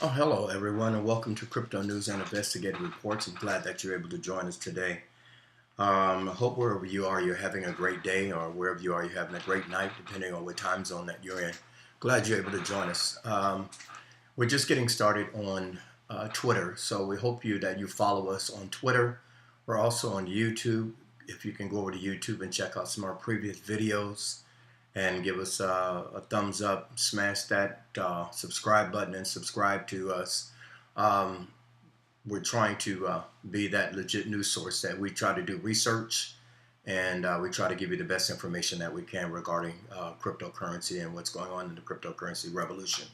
Oh, hello everyone, and welcome to Crypto News and Investigative Reports. I'm glad that you're able to join us today. I hope wherever you are, you're having a great day, or wherever you are, you're having a great night, depending on what time zone that you're in. Glad you're able to join us. We're just getting started on Twitter, so we hope that you follow us on Twitter. We're also on YouTube. If you can go over to YouTube and check out some of our previous videos and give us a thumbs up, smash that subscribe button and subscribe to us. Um, we're trying to be that legit news source that we try to do research, and we try to give you the best information that we can regarding cryptocurrency and what's going on in the cryptocurrency revolution.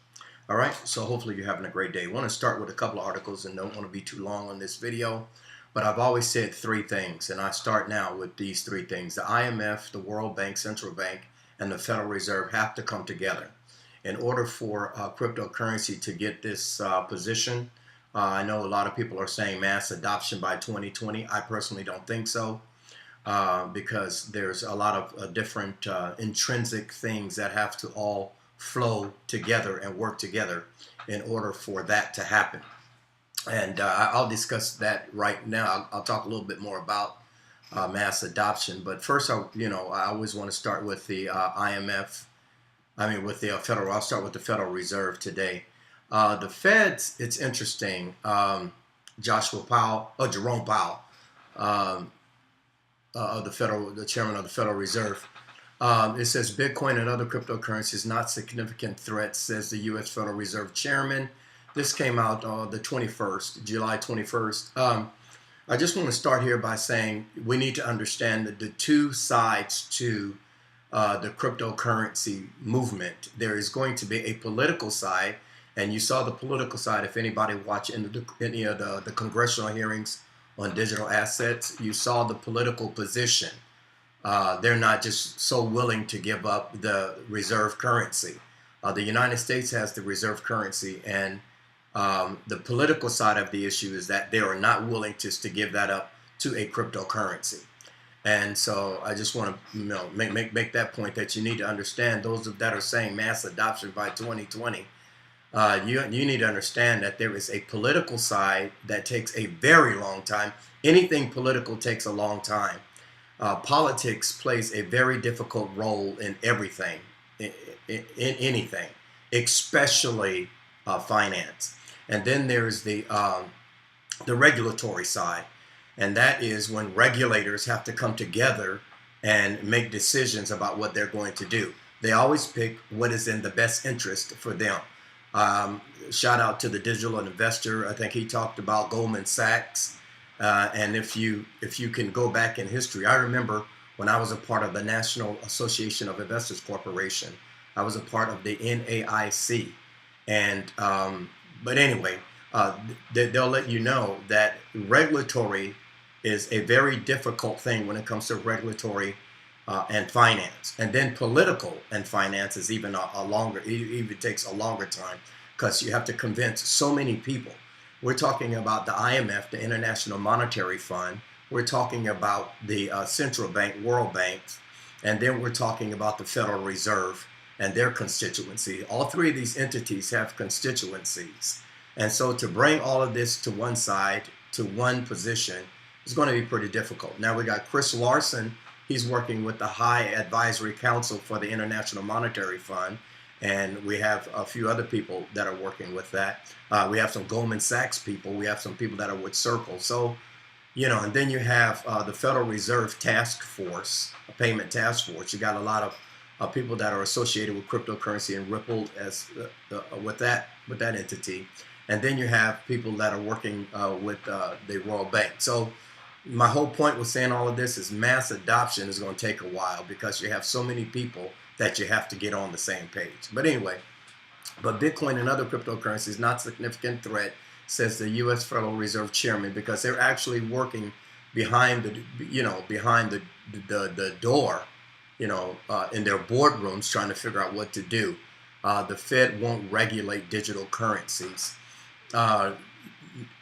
All right, so hopefully you're having a great day. I want to start with a couple of articles and don't want to be too long on this video, but I've always said three things, and I start now with these three things. The IMF, the World Bank, Central Bank, and the Federal Reserve have to come together in order for cryptocurrency to get this position. I know a lot of people are saying mass adoption by 2020. I personally don't think so, because there's a lot of different intrinsic things that have to all flow together and work together in order for that to happen. And I'll discuss that right now. I'll talk a little bit more about mass adoption. But first, I always want to start with the IMF. With the federal. I'll start with the Federal Reserve today. The Feds. It's interesting. Jerome Powell, of the chairman of the Federal Reserve. It says Bitcoin and other cryptocurrencies not significant threats, says the U.S. Federal Reserve chairman. This came out the 21st, July 21st. I just want to start here by saying we need to understand the two sides to the cryptocurrency movement. There is going to be a political side, and you saw the political side. If anybody watched any of the congressional hearings on digital assets, you saw the political position. They're not just so willing to give up the reserve currency. The United States has the reserve currency, and the political side of the issue is that they are not willing just to give that up to a cryptocurrency. And so I just want to make that point, that you need to understand, those that are saying mass adoption by 2020, you need to understand that there is a political side that takes a very long time. Anything political takes a long time. Politics plays a very difficult role in everything, in anything, especially finance. And then there's the regulatory side, and that is when regulators have to come together and make decisions about what they're going to do. They always pick what is in the best interest for them. Shout out to the digital investor. I think he talked about Goldman Sachs. And if you can go back in history, I remember when I was a part of the National Association of Investors Corporation. I was a part of the NAIC, and but anyway, they'll let you know that regulatory is a very difficult thing when it comes to regulatory and finance. And then political and finance is even it even takes a longer time, because you have to convince so many people. We're talking about the IMF, the International Monetary Fund. We're talking about the central bank, World Bank, and then we're talking about the Federal Reserve and their constituency. All three of these entities have constituencies. And so to bring all of this to one side, to one position, is going to be pretty difficult. Now we got Chris Larson. He's working with the High Advisory Council for the International Monetary Fund. And we have a few other people that are working with that. We have some Goldman Sachs people. We have some people that are with Circle. So, and then you have the Federal Reserve Task Force, a payment task force. You got a lot of people that are associated with cryptocurrency and Ripple with that entity, and then you have people that are working with the World Bank. So my whole point with saying all of this is mass adoption is going to take a while, because you have so many people that you have to get on the same page. But anyway, Bitcoin and other cryptocurrencies not significant threat, says the U.S. Federal Reserve chairman, because they're actually working behind the door, in their boardrooms, trying to figure out what to do. The Fed won't regulate digital currencies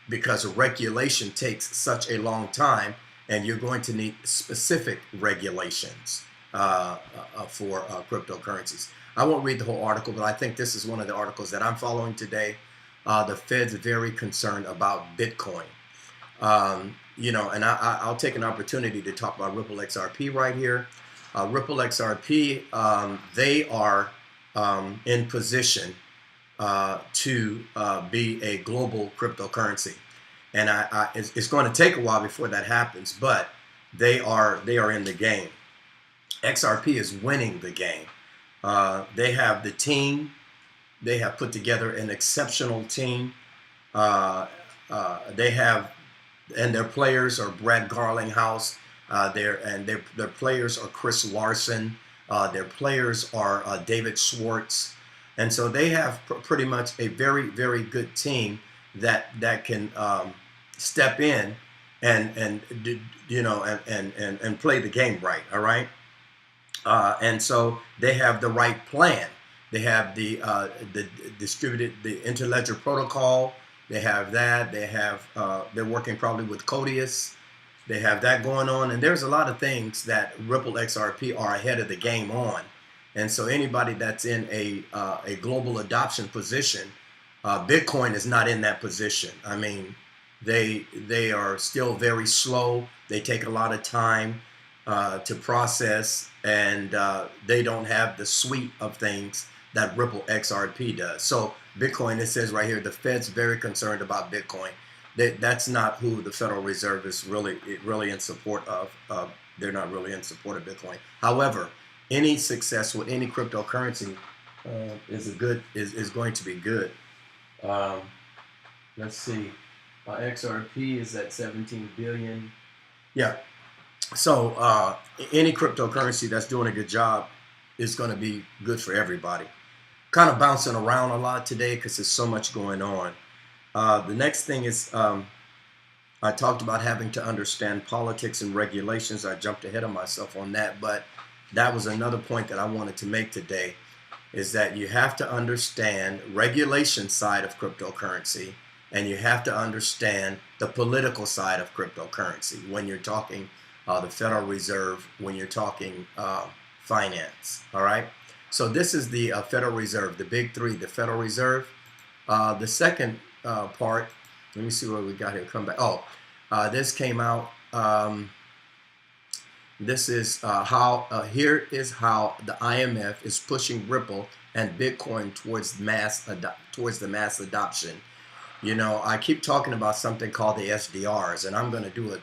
because regulation takes such a long time, and you're going to need specific regulations for cryptocurrencies. I won't read the whole article, but I think this is one of the articles that I'm following today. the Fed's very concerned about Bitcoin. And I'll take an opportunity to talk about Ripple XRP right here. Ripple XRP, they are in position to be a global cryptocurrency, and it's going to take a while before that happens, but they are in the game. XRP is winning the game. They have the team. They have put together an exceptional team. They have, and their players are Brad Garlinghouse. Their players are Chris Larson. Their players are David Schwartz, and so they have pretty much a very, very good team that can step in and play the game right. All right. And so they have the right plan. They have the interledger protocol. They have that. They're working probably with Codius. They have that going on, and there's a lot of things that Ripple XRP are ahead of the game on. And so anybody that's in a global adoption position, Bitcoin is not in that position. I mean, they are still very slow. They take a lot of time to process, and they don't have the suite of things that Ripple XRP does. So Bitcoin, it says right here, the Fed's very concerned about Bitcoin. That's not who the Federal Reserve is really in support of. They're not really in support of Bitcoin. However, any success with any cryptocurrency is going to be good. Let's see. XRP is at 17 billion. Yeah. So any cryptocurrency that's doing a good job is going to be good for everybody. Kind of bouncing around a lot today because there's so much going on. The next thing is I talked about having to understand politics and regulations. I jumped ahead of myself on that, but that was another point that I wanted to make today, is that you have to understand regulation side of cryptocurrency, and you have to understand the political side of cryptocurrency when you're talking the Federal Reserve, when you're talking finance. All right. So this is the Federal Reserve, the big three, the Federal Reserve. The second part, let me see what we got here. Come back. Oh, this came out. This is here is how the IMF is pushing Ripple and Bitcoin towards the mass adoption. You know, I keep talking about something called the SDRs, and I'm going to do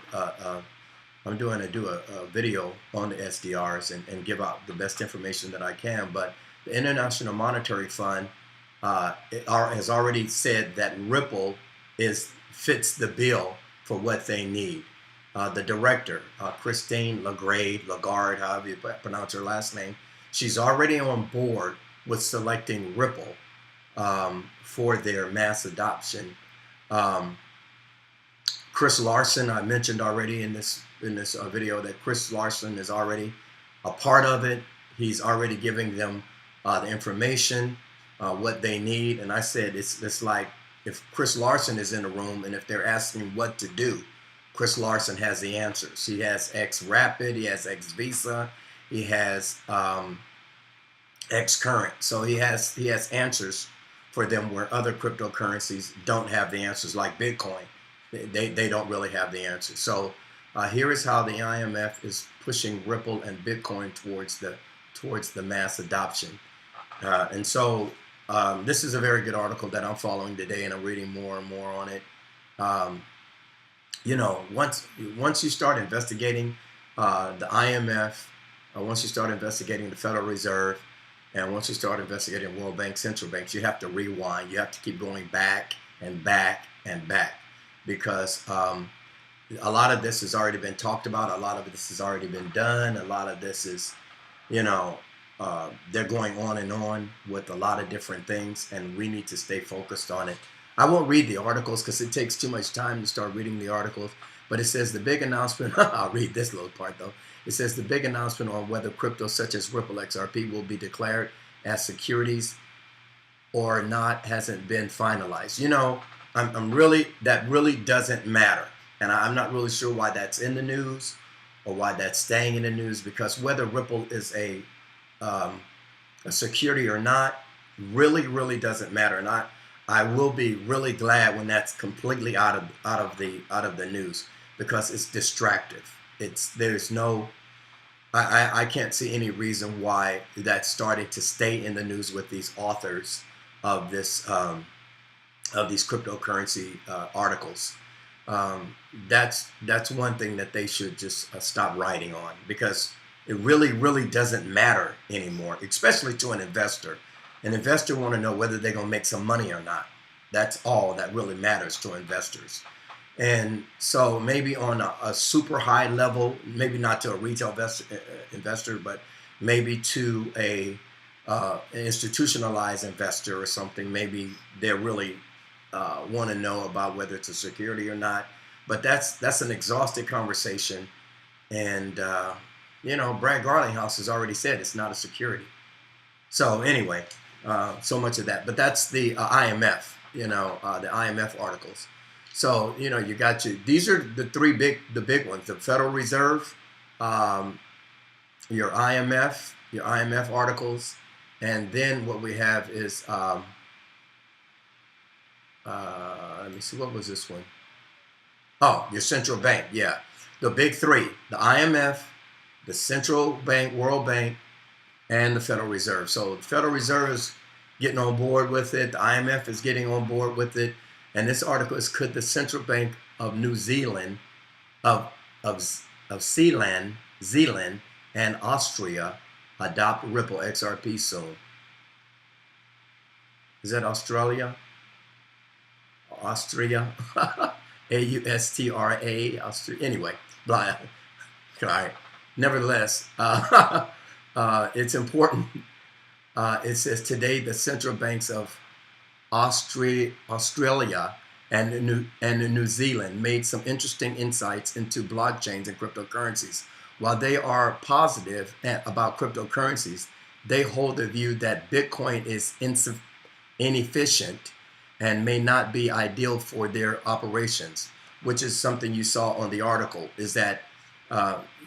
a video on the SDRs and give out the best information that I can. But the International Monetary Fund has already said that Ripple fits the bill for what they need. The director, Christine Lagarde, however you pronounce her last name, she's already on board with selecting Ripple for their mass adoption. Chris Larson, I mentioned already in this video that Chris Larson is already a part of it. He's already giving them the information, what they need. And I said it's like if Chris Larson is in the room and if they're asking what to do, Chris Larson has the answers. He has XRapid, he has XVisa, he has XCurrent. So he has answers for them where other cryptocurrencies don't have the answers, like Bitcoin. They don't really have the answers. So here is how the IMF is pushing Ripple and Bitcoin towards the mass adoption. And so this is a very good article that I'm following today, and I'm reading more and more on it. You know, once you start investigating the IMF, once you start investigating the Federal Reserve, and once you start investigating World Bank, central banks, you have to rewind. You have to keep going back and back and back, because a lot of this has already been talked about. A lot of this has already been done. A lot of this is, you know, they're going on and on with a lot of different things, and we need to stay focused on it. I won't read the articles because it takes too much time to start reading the articles, but it says the big announcement, I'll read this little part though. It says the big announcement on whether crypto such as Ripple XRP will be declared as securities or not hasn't been finalized. You know, that really doesn't matter. And I'm not really sure why that's in the news or why that's staying in the news, because whether Ripple is a security or not really doesn't matter. And I will be really glad when that's completely out of the news, because it's distractive. There's no I can't see any reason why that's starting to stay in the news with these authors of this of these cryptocurrency articles. That's one thing that they should just stop writing on, because it really doesn't matter anymore, especially to an investor. An investor want to know whether they're going to make some money or not. That's all that really matters to investors. And so maybe on a super high level, maybe not to a retail investor, but maybe to a an institutionalized investor or something, maybe they really want to know about whether it's a security or not. But that's an exhausted conversation. And, Brad Garlinghouse has already said it's not a security. So anyway, so much of that. But that's the IMF, the IMF articles. So, you got these are the big ones: the Federal Reserve, your IMF articles, and then what we have is, let me see, what was this one? Oh, your central bank, yeah. The big three: the IMF, the central bank, World Bank, and the Federal Reserve. So the Federal Reserve is getting on board with it. The IMF is getting on board with it. And this article is: could the Central Bank of New Zealand, of Zealand and Austria adopt Ripple XRP soon? Is that Australia? Austria? Austra. Austria. Anyway, blah. All right. Nevertheless, it's important. It says today the central banks of Australia and New Zealand made some interesting insights into blockchains and cryptocurrencies. While they are positive about cryptocurrencies, they hold the view that Bitcoin is inefficient and may not be ideal for their operations, which is something you saw on the article, is that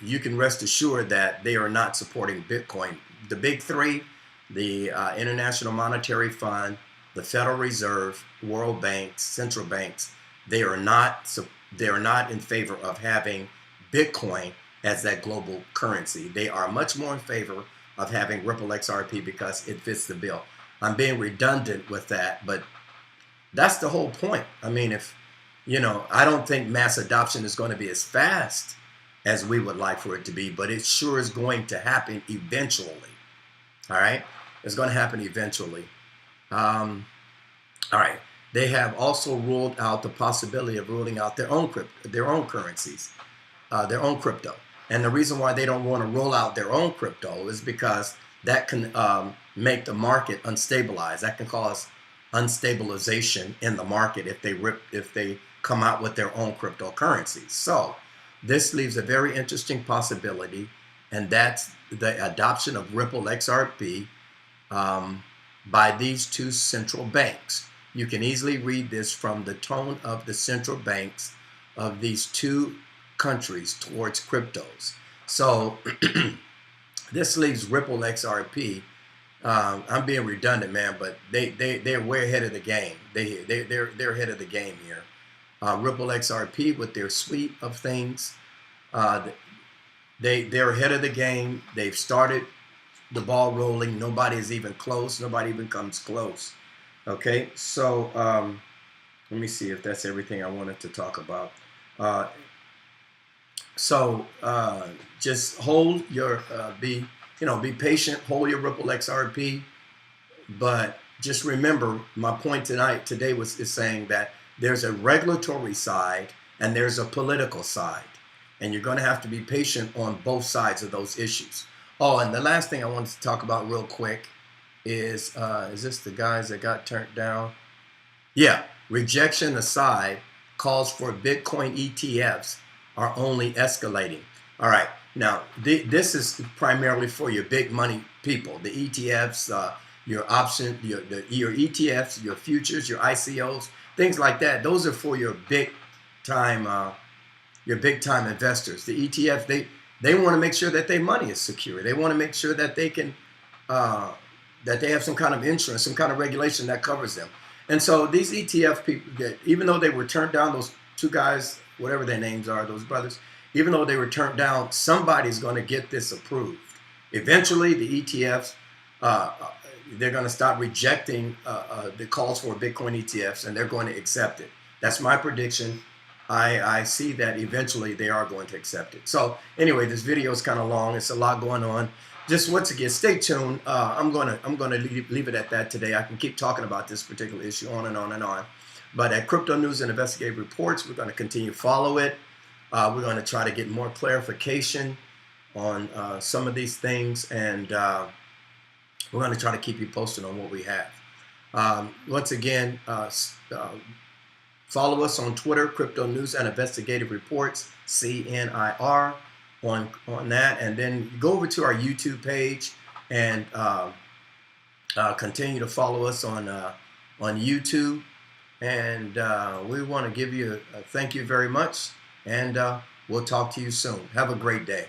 you can rest assured that they are not supporting Bitcoin. The big three, the International Monetary Fund, the Federal Reserve, World Banks, central banks, they are not in favor of having Bitcoin as that global currency. They are much more in favor of having Ripple XRP because it fits the bill. I'm being redundant with that, but that's the whole point. I mean, I don't think mass adoption is going to be as fast as we would like for it to be, but it sure is going to happen eventually. All right? It's going to happen eventually. All right. They have also ruled out the possibility of ruling out their own currencies, their own crypto. And the reason why they don't want to roll out their own crypto is because that can make the market unstabilized. That can cause unstabilization in the market if they come out with their own cryptocurrencies. So this leaves a very interesting possibility, and that's the adoption of Ripple XRP by these two central banks. You can easily read this from the tone of the central banks of these two countries towards cryptos. So this leaves Ripple XRP. I'm being redundant, man, but they're way ahead of the game. They're ahead of the game here. Ripple XRP with their suite of things, they're ahead of the game. They've started the ball rolling. Nobody is even close. Nobody even comes close. Okay, so let me see if that's everything I wanted to talk about. Just hold your be patient. Hold your Ripple XRP, but just remember my point today is saying that there's a regulatory side and there's a political side, and you're going to have to be patient on both sides of those issues. Oh, and the last thing I wanted to talk about real quick is this the guys that got turned down? Yeah, rejection aside, calls for Bitcoin ETFs are only escalating. All right, now this is primarily for your big money people. The ETFs, your option, your ETFs, your futures, your ICOs, things like that. Those are for your big time investors. The ETFs, they want to make sure that their money is secure. They want to make sure that they can that they have some kind of insurance, some kind of regulation that covers them. And so these ETF people, even though they were turned down, those two guys, whatever their names are, those brothers, even though they were turned down, somebody's going to get this approved. Eventually, the ETFs, they're going to stop rejecting the calls for Bitcoin ETFs, and they're going to accept it. That's my prediction. I see that eventually they are going to accept it. So anyway, this video is kind of long. It's a lot going on. Just once again, stay tuned. I'm gonna leave it at that today. I can keep talking about this particular issue on and on and on. But at Crypto News and Investigative Reports, we're going to continue to follow it. We're going to try to get more clarification on some of these things, and we're going to try to keep you posted on what we have. Once again, follow us on Twitter, Crypto News and Investigative Reports, CNIR, on that, and then go over to our YouTube page and continue to follow us on YouTube. And we want to give you a thank you very much, and we'll talk to you soon. Have a great day.